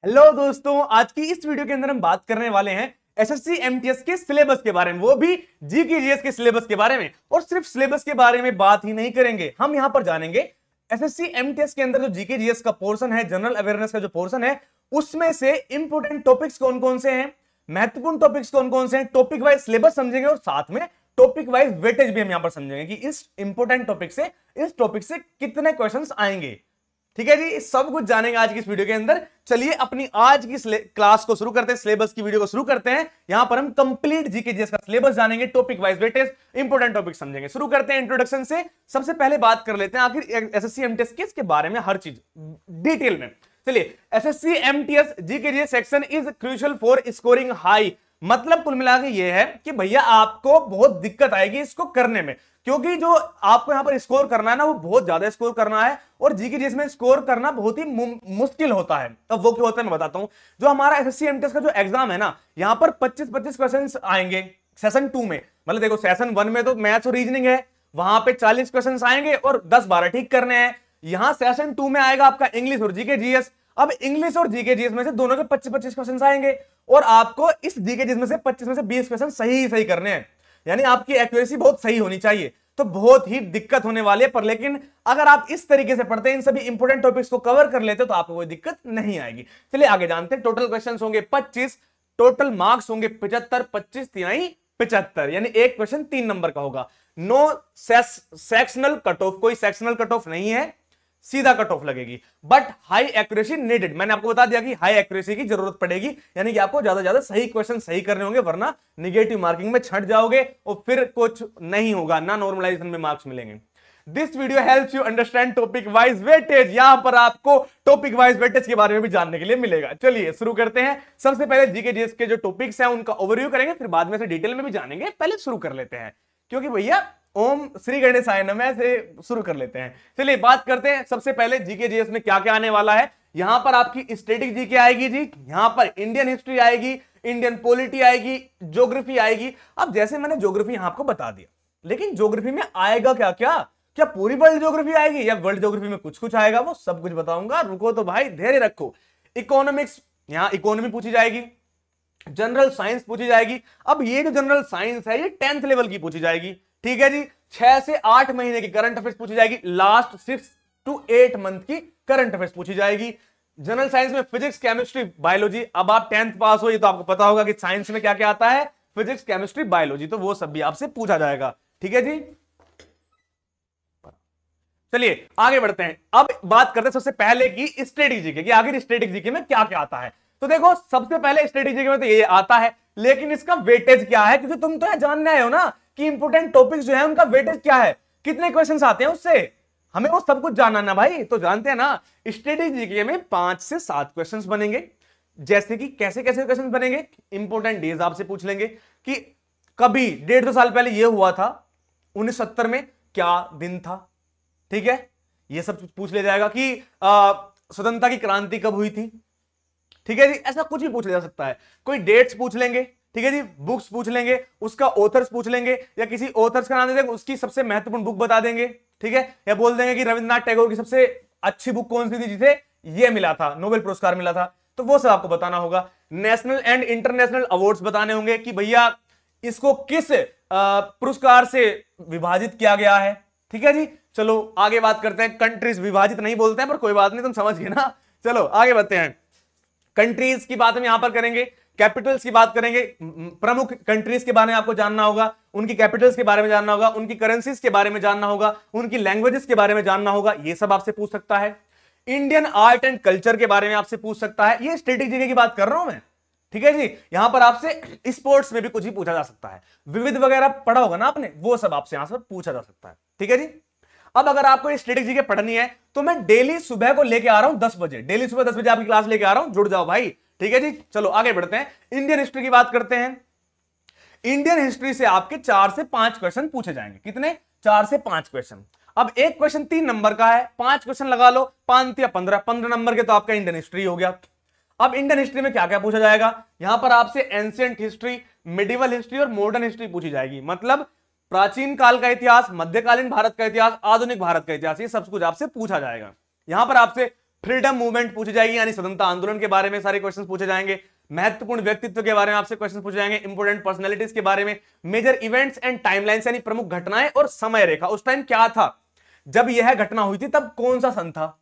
Hello दोस्तों, आज की इस वीडियो के अंदर हम बात करने वाले हैं एसएससी एमटीएस के सिलेबस के बारे में, वो भी जीके जीएस के सिलेबस के बारे में। और सिर्फ सिलेबस के बारे में बात ही नहीं करेंगे, हम यहां पर जानेंगे एसएससी एमटीएस के अंदर जो जीके जीएस का पोर्शन है, जनरल अवेयरनेस का जो पोर्शन है, उसमें से इंपोर्टेंट टॉपिक्स कौन कौन से हैं, महत्वपूर्ण टॉपिक्स कौन कौन से हैं, टॉपिक वाइज सिलेबस समझेंगे और साथ में टॉपिक वाइज वेटेज भी हम यहां पर समझेंगे कि इस इंपोर्टेंट टॉपिक से, इस टॉपिक से कितने क्वेश्चंस आएंगे। ठीक है जी, सब कुछ जानेंगे आज की इस वीडियो के अंदर। चलिए अपनी आज की क्लास को शुरू करते हैं, सिलेबस की वीडियो को शुरू करते हैं। यहां पर हम कंप्लीट जीके जीएस का सिलेबस जानेंगे, topic wise weightage, important topic समझेंगे। शुरू करते हैं इंट्रोडक्शन से। सबसे पहले बात कर लेते हैं आखिर एसएससी एमटीएस के बारे में, हर चीज डिटेल में। चलिए, SSC MTS GK GS section is crucial for scoring high. मतलब कुल मिला के ये है कि भैया आपको बहुत दिक्कत आएगी इसको करने में, क्योंकि जो आपको यहां पर स्कोर करना है ना, वो बहुत ज्यादा स्कोर करना है और जीके जीएस में स्कोर करना बहुत ही मुश्किल होता है। अब वो क्या होता है मैं बताता हूं। जो हमारा एसएससी एमटीएस का जो एग्जाम है ना, यहां पर 25-25 क्वेश्चंस आएंगे सेशन 2 में। मतलब देखो, सेशन 1 में तो मैथ्स और रीजनिंग है, वहां पे 40 क्वेश्चंस आएंगे और 10-12 ठीक करने हैं। यहां सेशन 2 में आएगा आपका इंग्लिश और जीके जीएस। अब इंग्लिश और जीके जीएस में से दोनों के 25-25 क्वेश्चंस आएंगे और आपको इस जीके जीएस में से 25 में से 20 क्वेश्चन सही करने हैं। यानी आपकी एक्यूरेसी बहुत सही होनी चाहिए। तो बहुत ही दिक्कत होने वाली है, पर लेकिन अगर आप इस तरीके से पढ़ते हैं, इन सभी इंपोर्टेंट टॉपिक्स को कवर कर लेते हो, तो आपको कोई दिक्कत नहीं आएगी। चलिए आगे जानते हैं। टोटल क्वेश्चंस होंगे 25, टोटल मार्क्स होंगे 75, 25 3 75, यानी एक क्वेश्चन 3 नंबर का होगा। नो सेक्शनल कट ऑफ, कोई सेक्शनल कट ऑफ नहीं है, सीधा कट ऑफ लगेगी। बट हाई एक्यूरेसी नीडेड, मैंने आपको बता दिया कि हाई एक्यूरेसी की जरूरत पड़ेगी, यानी कि आपको ज्यादा सही क्वेश्चन सही करने होंगे, वरना निगेटिव मार्किंग में छट जाओगे और फिर कुछ नहीं होगा, ना नॉर्मलाइजेशन में मार्क्स मिलेंगे। This video helps you understand topic wise weightage. यहां पर आपको टॉपिक वाइज वेटेज के बारे में भी जानने के लिए मिलेगा। चलिए शुरू करते हैं। सबसे पहले जीके जीएस के जो टॉपिक्स हैं उनका ओवरव्यू करेंगे, फिर बाद में से डिटेल में भी जानेंगे। पहले शुरू कर लेते हैं, क्योंकि भैया ओम श्री गणेशाय नमः से शुरू कर लेते हैं। चलिए बात करते हैं सबसे पहले जीके जीएस में क्या क्या आने वाला है। यहां पर आपकी स्टैटिक जीके आएगी जी, यहां पर इंडियन हिस्ट्री आएगी, इंडियन पॉलिटी आएगी, ज्योग्राफी आएगी। अब जैसे मैंने ज्योग्राफी यहां आपको बता दिया, लेकिन ज्योग्राफी में आएगा क्या क्या, क्या पूरी वर्ल्ड ज्योग्राफी आएगी या वर्ल्ड ज्योग्राफी में कुछ कुछ आएगा, वो सब कुछ बताऊंगा। रुको तो भाई, धैर्य रखो। इकोनॉमिक्स, यहां इकोनॉमी पूछी जाएगी, जनरल साइंस पूछी जाएगी। अब ये जो जनरल साइंस है, ये 10th लेवल की पूछी जाएगी। ठीक है जी, 6 से 8 महीने की करंट अफेयर्स पूछी जाएगी, लास्ट 6 to 8 मंथ की करंट अफेयर्स पूछी जाएगी। जनरल साइंस में फिजिक्स, केमिस्ट्री, बायोलॉजी। अब आप 10th पास हो, ये तो आपको पता होगा कि साइंस में क्या क्या आता है, फिजिक्स, केमिस्ट्री, बायोलॉजी, तो वो सब भी आपसे पूछा जाएगा। ठीक है जी, चलिए आगे बढ़ते हैं। अब बात करते हैं सबसे पहले की स्ट्रेटेजी की, आखिर स्ट्रेटेजी के में क्या क्या आता है। तो देखो, सबसे पहले स्ट्रेटेजी में तो ये आता है, लेकिन इसका वेटेज क्या है, क्योंकि तुम तो यह जानने आए हो ना कि इंपोर्टेंट टॉपिक्स जो है उनका वेटेज क्या है, कितने क्वेश्चंस आते हैं उससे, हमें वो सब कुछ जानना ना भाई। तो जानते हैं ना, स्ट्रेटेजी में 5 से 7 क्वेश्चंस बनेंगे। जैसे कि कैसे कैसे क्वेश्चंस बनेंगे, इंपोर्टेंट डेज आपसे पूछ लेंगे कि कभी 150 साल पहले ये हुआ था, 1970 में क्या दिन था। ठीक है, ये सब पूछ लिया जाएगा कि स्वतंत्रता की क्रांति कब हुई थी। ठीक है जी, ऐसा कुछ भी पूछ लिया जा सकता है। कोई डेट्स पूछ लेंगे, ठीक है जी, बुक्स पूछ लेंगे, उसका ऑथर्स पूछ लेंगे, या किसी ऑथर्स का नाम दे देंगे, उसकी सबसे महत्वपूर्ण बुक बता देंगे। ठीक है, या बोल देंगे कि रविंद्रनाथ टैगोर की सबसे अच्छी बुक कौन सी थी जिसे ये मिला था, नोबेल पुरस्कार मिला था, तो वो सब आपको बताना होगा। नेशनल एंड इंटरनेशनल अवार्ड्स बताने होंगे कि भैया इसको किस पुरस्कार से विभाजित किया गया है। ठीक है जी, चलो आगे बात करते हैं। कंट्रीज विभाजित नहीं बोलते हैं, पर कोई बात नहीं, तुम समझ गए ना। चलो आगे बढ़ते हैं। कंट्रीज की बात हम यहां पर करेंगे, कैपिटल्स की बात करेंगे, प्रमुख कंट्रीज के बारे में आपको जानना होगा, उनकी कैपिटल्स के बारे में जानना होगा, उनकी करेंसीज के बारे में जानना होगा, उनकी लैंग्वेजेस के बारे में जानना होगा, ये सब आपसे पूछ सकता है। इंडियन आर्ट एंड कल्चर के बारे में आपसे पूछ सकता है, ये स्ट्रेटेजी की बात कर रहा हूं मैं। ठीक है जी, यहां पर आपसे स्पोर्ट्स में भी कुछ ही पूछा जा सकता है, विविध वगैरह पढ़ा होगा ना आपने, वो सब आपसे यहां से पूछा जा सकता है। ठीक है जी, अब अगर आपको ये स्ट्रेटेजी के पढ़नी है, तो मैं डेली सुबह को लेके आ रहा हूं 10 बजे, डेली सुबह 10 बजे आपकी क्लास लेके आ रहा हूं, जुड़ जाओ भाई। ठीक है जी, चलो आगे बढ़ते हैं। इंडियन हिस्ट्री की बात करते हैं। इंडियन हिस्ट्री से आपके 4 से 5 क्वेश्चन पूछे जाएंगे। कितने? 4 से 5 क्वेश्चन। अब एक क्वेश्चन 3 नंबर का है, 5 क्वेश्चन लगा लो, 5 या 15 नंबर के, तो आपका इंडियन हिस्ट्री हो गया। अब इंडियन हिस्ट्री में क्या क्या पूछा जाएगा, यहां पर आपसे एंशिएंट हिस्ट्री, मिडिवल हिस्ट्री और मॉडर्न हिस्ट्री पूछी जाएगी। मतलब प्राचीन काल का इतिहास, मध्यकालीन भारत का इतिहास, आधुनिक भारत का इतिहास, ये सब कुछ आपसे पूछा जाएगा। यहां पर आपसे फ्रीडम मूवमेंट पूछी जाएगी, यानी स्वतंत्रता आंदोलन के बारे में सारे क्वेश्चन पूछे जाएंगे। महत्वपूर्ण व्यक्तित्व के बारे में आपसे क्वेश्चन पूछे जाएंगे, इंपोर्टेंट पर्सनैलिटीज के बारे में, मेजर इवेंट्स एंड टाइमलाइंस यानी प्रमुख घटनाएं और समय रेखा, उस टाइम क्या था, जब यह घटना हुई थी तब कौन सा सन था,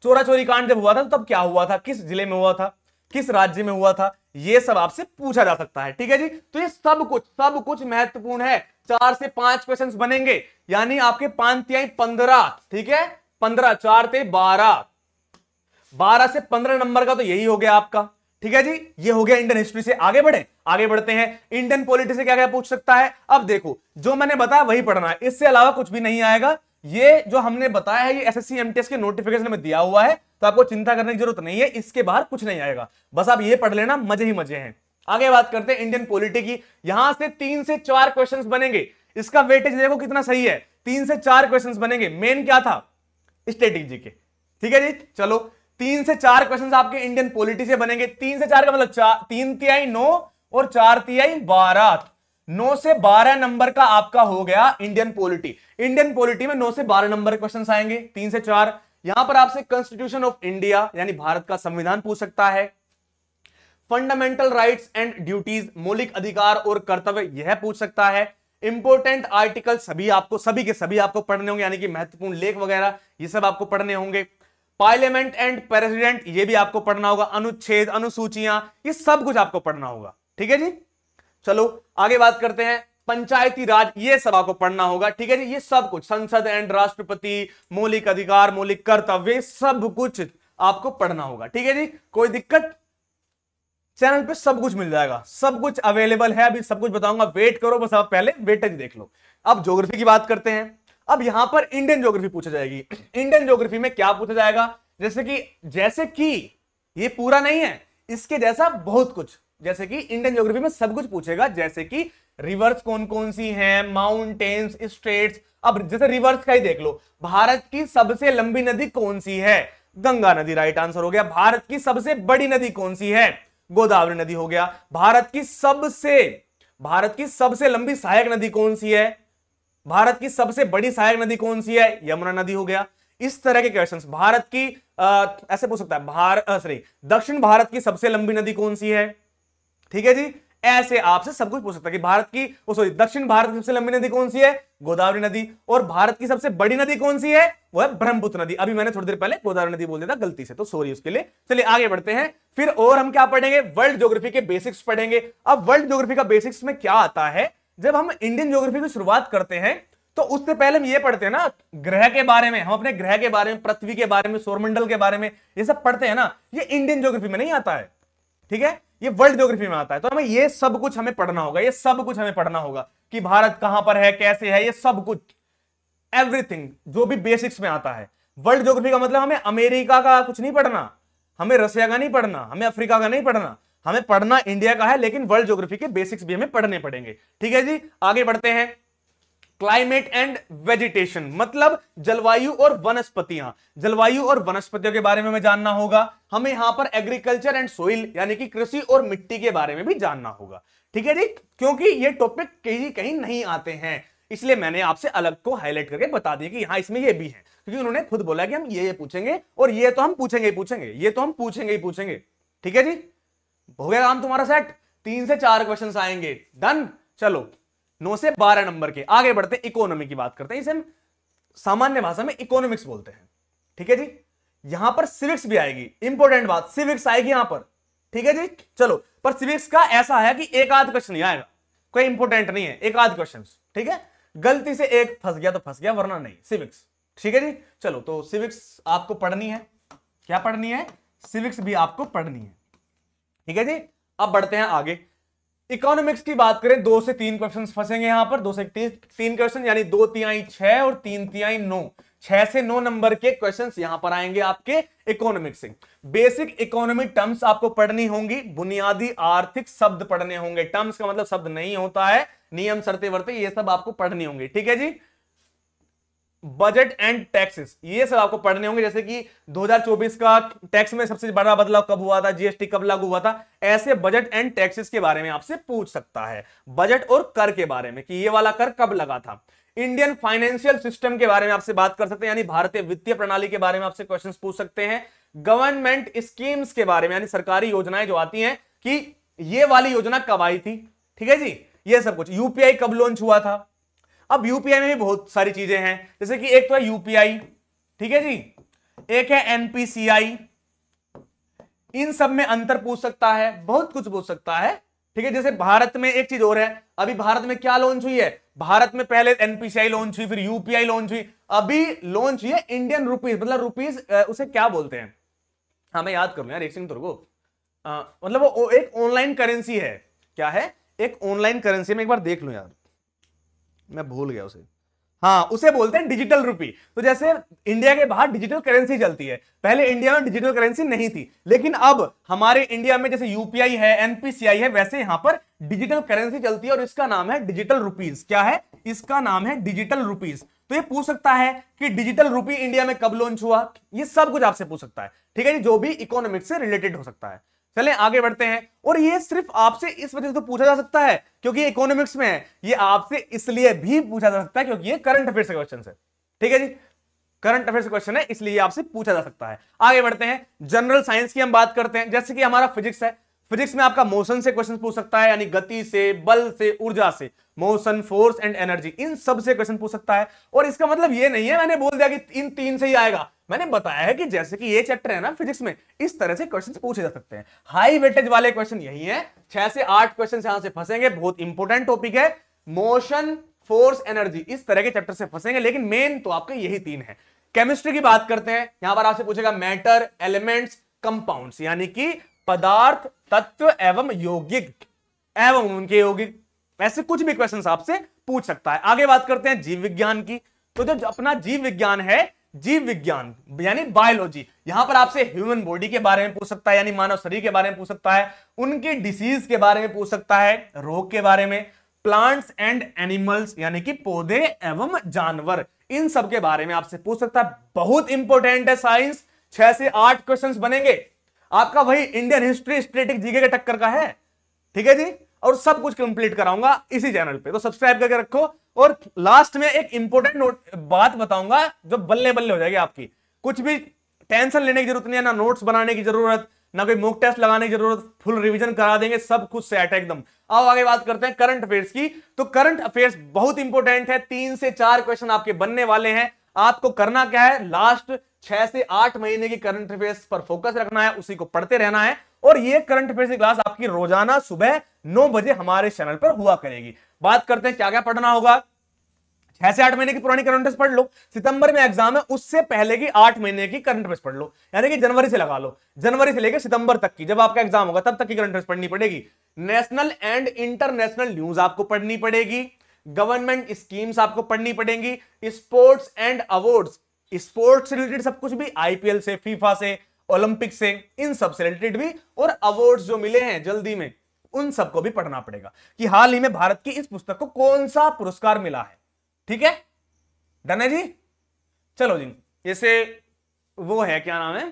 चोरा चोरी कांड जब हुआ था तब क्या हुआ था, किस जिले में हुआ था, किस राज्य में हुआ था, यह सब आपसे पूछा जा सकता है। ठीक है जी, तो ये सब कुछ महत्वपूर्ण है। 4 से 5 क्वेश्चंस बनेंगे, यानी आपके 5 तिहाई 15, ठीक है, 15, 4 ते 12, 12 से 15 नंबर का तो यही हो गया आपका। ठीक है जी, ये हो गया इंडियन हिस्ट्री से। आगे बढ़ते हैं। इंडियन पॉलिटी से क्या क्या पूछ सकता है। अब देखो, जो मैंने बताया वही पढ़ना है, इससे अलावा कुछ भी नहीं आएगा। ये जो हमने बताया है ये एसएससी एमटीएस के नोटिफिकेशन में दिया हुआ है, तो आपको चिंता करने की जरूरत नहीं है, इसके बाहर कुछ नहीं आएगा, बस आप ये पढ़ लेना, मजे ही मजे हैं। आगे बात करते हैं इंडियन पॉलिटी की। यहां से 3 से 4 क्वेश्चंस बनेंगे, इसका वेटेज देखो कितना सही है, 3 से 4 क्वेश्चंस बनेंगे। मेन क्या था, स्ट्रेटेजी के। ठीक है जी, चलो 3 से 4 क्वेश्चंस आपके इंडियन पॉलिटी से बनेंगे। 3 से 4 का मतलब 3 तिहाई 9 और 4 तिहाई 12, 9 से 12 नंबर का आपका हो गया इंडियन पॉलिटी। इंडियन पॉलिटी में 9 से 12 नंबर के क्वेश्चंस आएंगे, 3 से 4। यहां पर आपसे कॉन्स्टिट्यूशन ऑफ इंडिया यानी भारत का संविधान पूछ सकता है, फंडामेंटल राइट्स एंड ड्यूटीज मौलिक अधिकार और कर्तव्य यह पूछ सकता है, इंपोर्टेंट आर्टिकल सभी के सभी आपको पढ़ने होंगे, यानी कि महत्वपूर्ण लेख वगैरह ये सब आपको पढ़ने होंगे, पार्लियामेंट एंड प्रेसिडेंट ये भी आपको पढ़ना होगा, अनुच्छेद अनुसूचियां ये सब कुछ आपको पढ़ना होगा। ठीक है जी, चलो आगे बात करते हैं। पंचायती राज ये सब आपको पढ़ना होगा। ठीक है जी, ये सब कुछ, संसद एंड राष्ट्रपति, मौलिक अधिकार, मौलिक कर्तव्य सब कुछ आपको पढ़ना होगा। ठीक है जी, कोई दिक्कत, चैनल पे सब कुछ मिल जाएगा, सब कुछ अवेलेबल है, अभी सब कुछ बताऊंगा, वेट करो, बस आप पहले वेटेज देख लो। अब ज्योग्राफी की बात करते हैं। अब यहां पर इंडियन ज्योग्राफी पूछा जाएगी। इंडियन ज्योग्राफी में क्या पूछा जाएगा, जैसे कि ये पूरा नहीं है, इसके जैसा बहुत कुछ, जैसे कि इंडियन ज्योग्राफी में सब कुछ पूछेगा, जैसे कि रिवर्स कौन कौन सी हैं, माउंटेन्स, स्ट्रेट्स। अब जैसे रिवर्स का ही देख लो, भारत की सबसे लंबी नदी कौन सी है, गंगा नदी, राइट आंसर हो गया। भारत की सबसे बड़ी नदी कौन सी है, गोदावरी नदी हो गया। भारत की सबसे लंबी सहायक नदी कौन सी है, भारत की सबसे बड़ी सहायक नदी कौन सी है, यमुना नदी हो गया। इस तरह के क्वेश्चंस, भारत की ऐसे पूछ सकता है, दक्षिण भारत की सबसे लंबी नदी कौन सी है। ठीक है जी, ऐसे आपसे सब कुछ पूछ सकता है कि दक्षिण भारत की सबसे लंबी नदी कौन सी है, गोदावरी नदी, और भारत की सबसे बड़ी नदी कौन सी है, वो है ब्रह्मपुत्र नदी। अभी मैंने थोड़ी देर पहले गोदावरी नदी बोल दिया था गलती से, तो सॉरी उसके लिए। चलिए आगे बढ़ते हैं। फिर और हम क्या पढ़ेंगे, वर्ल्ड ज्योग्राफी के बेसिक्स पढ़ेंगे। अब वर्ल्ड ज्योग्राफी का बेसिक्स में क्या आता है, जब हम इंडियन ज्योग्राफी की शुरुआत करते हैं तो उससे पहले हम ये पढ़ते हैं ना, ग्रह के बारे में, हम अपने ग्रह के बारे में, पृथ्वी के बारे में, सौरमंडल के बारे में ये सब पढ़ते हैं ना, ये इंडियन ज्योग्राफी में नहीं आता है। ठीक है, ये वर्ल्ड ज्योग्राफी में आता है। तो हमें ये सब कुछ हमें पढ़ना होगा, ये सब कुछ हमें पढ़ना होगा कि भारत कहां पर है, कैसे है, ये सब कुछ, एवरीथिंग जो भी बेसिक्स में आता है। वर्ल्ड ज्योग्राफी का मतलब हमें अमेरिका का कुछ नहीं पढ़ना, हमें रशिया का नहीं पढ़ना, हमें अफ्रीका का नहीं पढ़ना, हमें पढ़ना इंडिया का है, लेकिन वर्ल्ड ज्योग्राफी के बेसिक्स भी हमें पढ़ने पड़ेंगे। ठीक है जी, आगे बढ़ते हैं। क्लाइमेट एंड वेजिटेशन मतलब जलवायु और वनस्पतियां, जलवायु और वनस्पतियों के बारे में हमें जानना होगा। हमें यहां पर एग्रीकल्चर एंड सोइल यानी कि कृषि और मिट्टी के बारे में भी जानना होगा। ठीक है जी, क्योंकि ये टॉपिक कहीं नहीं आते हैं, इसलिए मैंने आपसे अलग को हाईलाइट करके बता दिया कि यहां इसमें ये भी है, क्योंकि उन्होंने खुद बोला कि हम ये पूछेंगे और ये तो हम पूछेंगे ही पूछेंगे, ये तो हम पूछेंगे ही पूछेंगे। ठीक है जी, हो गया काम तुम्हारा सेट। 3 से 4 क्वेश्चन आएंगे, डन। चलो 9 से 12 नंबर के। आगे बढ़ते हैं, इकोनॉमी की बात करते हैं, इसे हम सामान्य भाषा में इकोनॉमिक्स बोलते हैं। ठीक है जी, यहां पर सिविक्स भी आएगी, इंपॉर्टेंट बात, सिविक्स आएगी यहां पर। ठीक है जी, चलो, पर सिविक्स का ऐसा है कि एक आध क्वेश्चन नहीं आएगा, कोई इंपॉर्टेंट नहीं है, एक आध क्वेश्चन। ठीक है, गलती से एक फंस गया तो फंस गया, वरना नहीं सिविक्स। ठीक है जी, चलो, तो सिविक्स आपको पढ़नी है, क्या पढ़नी है, सिविक्स भी आपको पढ़नी है। ठीक है जी, अब बढ़ते हैं आगे। इकोनॉमिक्स की बात करें, 2 से 3 क्वेश्चन फंसेंगे यहां पर, 2 से 3 क्वेश्चन, यानी 2 तिहाई 6 और 3 तिहाई 9, 6 से 9 नंबर के क्वेश्चंस यहां पर आएंगे आपके इकोनॉमिक्स से। बेसिक इकोनॉमिक टर्म्स आपको पढ़नी होंगी, बुनियादी आर्थिक शब्द पढ़ने होंगे। टर्म्स का मतलब शब्द नहीं होता है, नियम, शर्तें वर्तें, ये सब आपको पढ़नी होंगी। ठीक है जी, बजट एंड टैक्सेस ये सब आपको पढ़ने होंगे, जैसे कि 2024 का टैक्स में सबसे बड़ा बदलाव कब हुआ था, जीएसटी कब लागू हुआ था, ऐसे बजट एंड टैक्सेस के बारे में आपसे पूछ सकता है। बजट और कर के बारे में कि ये वाला कर कब लगा था। इंडियन फाइनेंशियल सिस्टम के बारे में आपसे बात कर सकते हैं, यानी भारतीय वित्तीय प्रणाली के बारे में आपसे क्वेश्चंस पूछ सकते हैं। गवर्नमेंट स्कीम्स के बारे में, यानी सरकारी योजनाएं जो आती हैं कि ये वाली योजना कब आई थी, ठीक है जी, ये सब कुछ। यूपीआई कब लॉन्च हुआ था। अब यूपीआई में भी बहुत सारी चीजें हैं, जैसे कि एक तो है यूपीआई, ठीक है जी, एक है एनपीसीआई। इन सब में अंतर पूछ सकता है, बहुत कुछ पूछ सकता है, ठीक है। जैसे भारत में एक चीज और है, अभी भारत में क्या लॉन्च हुई है, भारत में पहले एनपीसीआई लॉन्च हुई, फिर यूपीआई लॉन्च हुई, अभी लॉन्च हुई है इंडियन रुपीज, मतलब रुपीज उसे क्या बोलते हैं, हाँ मैं याद करूं यार एक सेकंड तुमको, मतलब वो एक ऑनलाइन करेंसी है, क्या है, एक ऑनलाइन करेंसी, में एक बार देख लूं यार, मैं भूल गया उसे, हाँ उसे बोलते हैं डिजिटल रुपी। तो जैसे इंडिया के बाहर डिजिटल करेंसी चलती है, पहले इंडिया में डिजिटल करेंसी नहीं थी, लेकिन अब हमारे इंडिया में जैसे यूपीआई है, एनपीसीआई है, वैसे यहां पर डिजिटल करेंसी चलती है और इसका नाम है डिजिटल रुपीज। क्या है, इसका नाम है डिजिटल रुपीज। तो ये पूछ सकता है कि डिजिटल रुपी इंडिया में कब लॉन्च हुआ, ये सब कुछ आपसे पूछ सकता है, ठीक है जी, जो भी इकोनॉमिक्स से रिलेटेड हो सकता है। चलें आगे बढ़ते हैं, और ये सिर्फ आपसे इस वजह से तो पूछा जा सकता है क्योंकि इकोनॉमिक्स में है, ये आपसे इसलिए भी पूछा जा सकता है क्योंकि ये करंट अफेयर्स का क्वेश्चन है, ठीक है जी, करंट अफेयर्स क्वेश्चन है, इसलिए आपसे पूछा जा सकता है। आगे बढ़ते हैं, जनरल साइंस की हम बात करते हैं, जैसे कि हमारा फिजिक्स है, फिजिक्स में आपका मोशन से क्वेश्चन पूछ सकता है, यानी गति से, बल से, ऊर्जा से, मोशन, फोर्स एंड एनर्जी, इन सब से क्वेश्चन पूछ सकता है। और इसका मतलब ये नहीं है मैंने बोल दिया कि इन तीन से ही आएगा, मैंने बताया है कि जैसे कि ये चैप्टर है ना फिजिक्स में, इस तरह से क्वेश्चन पूछे जा सकते हैं। हाई वेटेज वाले क्वेश्चन यही है, 6 से 8 क्वेश्चन यहां से फंसेंगे, बहुत इंपॉर्टेंट टॉपिक है, मोशन, फोर्स, एनर्जी, इस तरह के चैप्टर से फंसेंगे, लेकिन मेन तो आपके यही तीन है। केमिस्ट्री की बात करते हैं, यहां पर आपसे पूछेगा मैटर, एलिमेंट्स, कंपाउंड्स, यानी कि पदार्थ, तत्व एवं यौगिक एवं उनके यौगिक, ऐसे कुछ भी क्वेश्चन आपसे पूछ सकता है। आगे बात करते हैं जीव विज्ञान की, तो जो अपना जीव विज्ञान है, जीव विज्ञान यानी बायोलॉजी, यहां पर आपसे ह्यूमन बॉडी के बारे में पूछ सकता है, यानी मानव शरीर के बारे में पूछ सकता है, उनकी डिसीज के बारे में पूछ सकता है, रोग के बारे में, प्लांट्स एंड एनिमल्स यानी कि पौधे एवं जानवर, इन सब के बारे में आपसे पूछ सकता है। बहुत इंपॉर्टेंट है साइंस, 6 से 8 क्वेश्चंस बनेंगे, आपका वही इंडियन हिस्ट्री, स्टैटिक, जीके के टक्कर का है, ठीक है जी, और सब कुछ कंप्लीट कराऊंगा इसी चैनल पे, तो सब्सक्राइब करके रखो। और लास्ट में एक इंपॉर्टेंट बात बताऊंगा जो बल्ले बल्ले हो जाएगी आपकी, कुछ भी टेंशन लेने की जरूरत नहीं है, ना नोट्स बनाने की जरूरत, ना कोई मॉक टेस्ट लगाने की जरूरत, फुल रिवीजन करा देंगे, सब कुछ सेट है एकदम। आओ आगे बात करते हैं करंट अफेयर्स की। तो करंट अफेयर्स बहुत इंपॉर्टेंट है, 3 से 4 क्वेश्चन आपके बनने वाले हैं। आपको करना क्या है, लास्ट 6 से 8 महीने की करंट अफेयर्स पर फोकस रखना है, उसी को पढ़ते रहना है। और ये करंट अफेयर्स की क्लास आपकी रोजाना सुबह 9 बजे हमारे चैनल पर हुआ करेगी। बात करते हैं क्या क्या पढ़ना होगा। 6 से 8 महीने की पुरानी करंट अफेयर्स पढ़ लो, सितंबर में एग्जाम है, उससे पहले की 8 महीने की करंट अफेयर्स पढ़ लो, यानी कि जनवरी से लगा लो, जनवरी से लेकर सितंबर तक की, जब आपका एग्जाम होगा तब तक की करंट अफेयर्स पढ़नी पड़ेगी। नेशनल एंड इंटरनेशनल न्यूज आपको पढ़नी पड़ेगी, गवर्नमेंट स्कीम्स आपको पढ़नी पड़ेंगी, स्पोर्ट्स एंड अवार्ड्स, स्पोर्ट्स से रिलेटेड सब कुछ भी, आईपीएल से, फीफा से, ओलंपिक से, इन सब से रिलेटेड भी, और अवार्ड्स जो मिले हैं जल्दी में उन सबको भी पढ़ना पड़ेगा कि हाल ही में भारत की इस पुस्तक को कौन सा पुरस्कार मिला है। ठीक है, डन है जी। चलो जी, जैसे वो है क्या नाम है,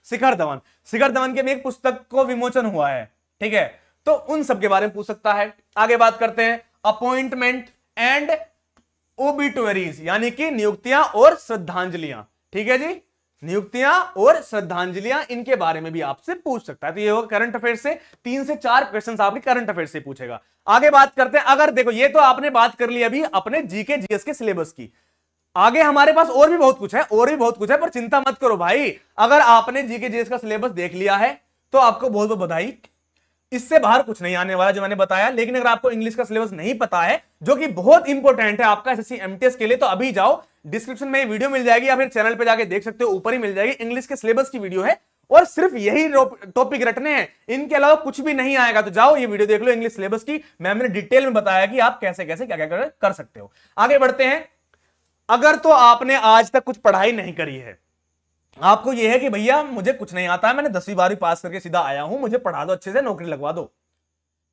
शिखर धवन, शिखर धवन के भी एक पुस्तक को विमोचन हुआ है, ठीक है, तो उन सब के बारे में पूछ सकता है। आगे बात करते हैं अपॉइंटमेंट एंड ओबिटुअरीज, यानी कि नियुक्तियां और श्रद्धांजलियां, ठीक है जी, नियुक्तियां और श्रद्धांजलियां, इनके बारे में भी आपसे पूछ सकता है। तो ये होगा करंट अफेयर से 3 से 4 क्वेश्चंस आपके करंट अफेयर से पूछेगा। आगे बात करते हैं, अगर देखो ये तो आपने बात कर ली अभी अपने जीके जीएस के सिलेबस की, आगे हमारे पास और भी बहुत कुछ है, और भी बहुत कुछ है, पर चिंता मत करो भाई, अगर आपने जीके जीएस का सिलेबस देख लिया है तो आपको बहुत बहुत बधाई, इससे बाहर कुछ नहीं आने वाला जो मैंने बताया। लेकिन अगर आपको इंग्लिश का सिलेबस नहीं पता है, जो कि बहुत इंपॉर्टेंट है आपका एसएससी एमटीएस के लिए, तो अभी जाओ, डिस्क्रिप्शन में वीडियो मिल जाएगी या फिर चैनल पे जाके देख सकते हो, ऊपर ही मिल जाएगी, इंग्लिश के सिलेबस की वीडियो है, और सिर्फ यही टॉपिक रटने हैं, इनके अलावा कुछ भी नहीं आएगा। तो जाओ ये वीडियो देख लो इंग्लिश सिलेबस की, मैंने डिटेल में बताया कि आप कैसे कैसे क्या क्या कर सकते हो। आगे बढ़ते हैं, अगर तो आपने आज तक कुछ पढ़ाई नहीं करी है, आपको यह है कि भैया मुझे कुछ नहीं आता है, मैंने 10वीं 12वीं पास करके सीधा आया हूं, मुझे पढ़ा दो अच्छे से, नौकरी लगवा दो,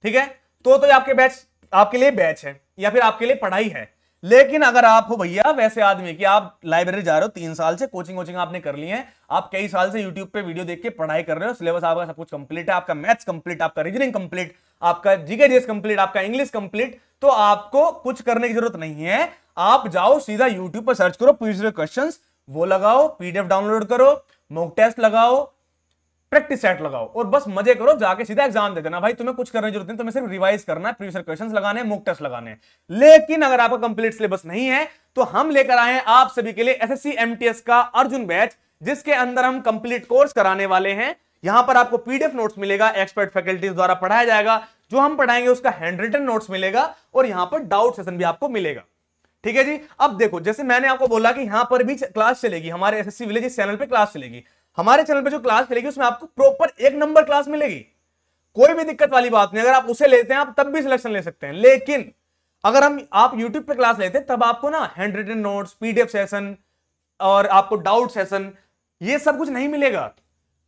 ठीक है, तो आपके बैच, आपके लिए बैच है या फिर आपके लिए पढ़ाई है। लेकिन अगर आप हो भैया वैसे आदमी कि आप लाइब्रेरी जा रहे हो, 3 साल से कोचिंग आपने कर ली है, आप कई साल से यूट्यूब पे वीडियो देख के पढ़ाई कर रहे हो, सिलेबस आपका सब कुछ कंप्लीट है, आपका मैथ्स कंप्लीट, आपका रीजनिंग कंप्लीट, आपका जीके जीएस कंप्लीट, आपका इंग्लिश कंप्लीट, तो आपको कुछ करने की जरूरत नहीं है। आप जाओ सीधा यूट्यूब पर सर्च करो प्रीवियस क्वेश्चंस, वो लगाओ, पीडीएफ डाउनलोड करो, मॉक टेस्ट लगाओ, प्रैक्टिस सेट लगाओ और बस मजे करो, जाके सीधा एग्जाम दे देना भाई। तुम्हें कुछ करने की जरूरत नहीं, तुम्हें सिर्फ रिवाइज करना है, प्रीवियस क्वेश्चंस लगाने हैं, मॉक टेस्ट लगाने हैं। लेकिन अगर आपका कंप्लीट सिलेबस नहीं है तो हम लेकर आए हैं आप सभी के लिए एसएससी एमटीएस का अर्जुन बैच, जिसके अंदर हम कंप्लीट कोर्स कराने वाले हैं। यहां पर आपको पीडीएफ नोट्स मिलेगा, एक्सपर्ट फैकल्टीज द्वारा पढ़ाया जाएगा, जो हम पढ़ाएंगे उसका हैंड रिटन नोट्स मिलेगा और यहां पर डाउट सेशन भी आपको मिलेगा। ठीक है जी। अब देखो, जैसे मैंने आपको बोला कि यहां पर भी क्लास चलेगी, हमारे एसएससी विलेज चैनल पे क्लास चलेगी। हमारे चैनल पे जो क्लास चलेगी उसमें आपको प्रॉपर 1 नंबर क्लास मिलेगी, कोई भी दिक्कत वाली बात नहीं। अगर आप उसे लेते हैं आप तब भी सिलेक्शन ले सकते हैं। लेकिन अगर आप यूट्यूब पे क्लास लेते हैं तब आपको ना hand written notes, PDF session और आपको डाउट सेशन, ये सब कुछ नहीं मिलेगा।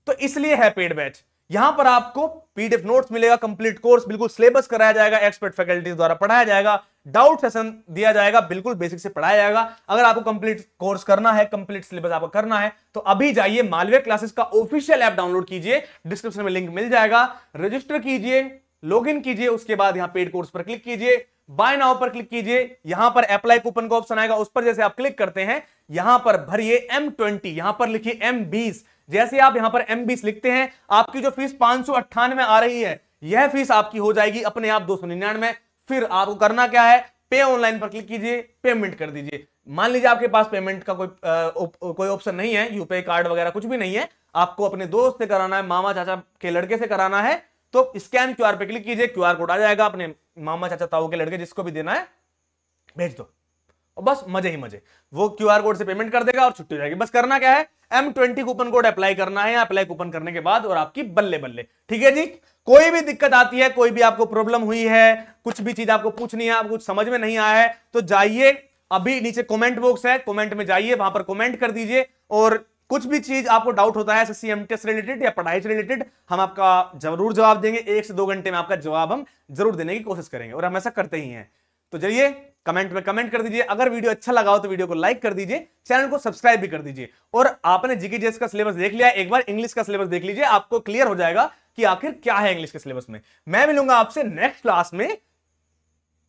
तो इसलिए है पेड बैच। यहां पर आपको पीडीएफ नोट्स मिलेगा, कंप्लीट कोर्स बिल्कुल सिलेबस कराया जाएगा, एक्सपर्ट फैकल्टीज द्वारा पढ़ाया जाएगा, डाउट सेशन दिया जाएगा, बिल्कुल बेसिक से पढ़ाया जाएगा। अगर आपको कंप्लीट कोर्स करना है, कंप्लीट सिलेबस आपको करना है, तो अभी जाइए मालवीय क्लासेस का ऑफिशियल ऐप डाउनलोड कीजिए, डिस्क्रिप्शन में लिंक मिल जाएगा, रजिस्टर कीजिए, लॉगिन कीजिए, उसके बाद यहां पेड कोर्स पर क्लिक कीजिए, बाय नाउ पर क्लिक कीजिए, यहां पर अप्लाई कूपन का ऑप्शन आएगा, उस पर जैसे आप क्लिक करते हैं यहां पर भरिए M20, यहां पर लिखिए M20। जैसे आप यहां पर M20 लिखते हैं, आपकी जो फीस 598 आ रही है, यह फीस आपकी हो जाएगी अपने आप 299। फिर आपको करना क्या है, पे ऑनलाइन पर क्लिक कीजिए, पेमेंट कर दीजिए। मान लीजिए आपके पास पेमेंट का कोई ऑप्शन नहीं है, यूपीआई कार्ड वगैरह कुछ भी नहीं है, आपको अपने दोस्त से कराना है, मामा चाचा के लड़के से कराना है, तो स्कैन क्यूआर पे क्लिक कीजिए, क्यूआर कोड आ जाएगा, अपने मामा चाचा ताऊ के लड़के जिसको भी देना है भेज दो, और बस मजे ही मजे। वो क्यूआर कोड से पेमेंट कर देगा और छुट्टी हो जाएगी। बस करना क्या है, M20 कूपन कोड अप्लाई करना है, अप्लाई कूपन करने के बाद और आपकी बल्ले बल्ले। ठीक है जी। कोई भी दिक्कत आती है, कोई भी आपको प्रॉब्लम हुई है, कुछ भी चीज आपको पूछनी है, आपको कुछ समझ में नहीं आया है, तो जाइए, अभी नीचे कमेंट बॉक्स है, कमेंट में जाइए, वहां पर कमेंट कर दीजिए। और कुछ भी चीज आपको डाउट होता है एसएससी एमटीएस रिलेटेड या पढ़ाई से रिलेटेड, हम आपका जरूर जवाब देंगे। 1 से 2 घंटे में आपका जवाब हम जरूर देने की कोशिश करेंगे, और हम ऐसा करते ही हैं। तो चलिए कमेंट में कमेंट कर दीजिए। अगर वीडियो अच्छा लगा हो तो वीडियो को लाइक कर दीजिए, चैनल को सब्सक्राइब भी कर दीजिए। और आपने जीके जीएस का सिलेबस देख लिया, एक बार इंग्लिश का सिलेबस देख लीजिए, आपको क्लियर हो जाएगा कि आखिर क्या है इंग्लिश के सिलेबस में। मैं मिलूंगा आपसे नेक्स्ट क्लास में,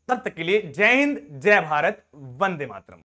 तब तक के लिए जय हिंद, जय भारत, वंदे मातरम।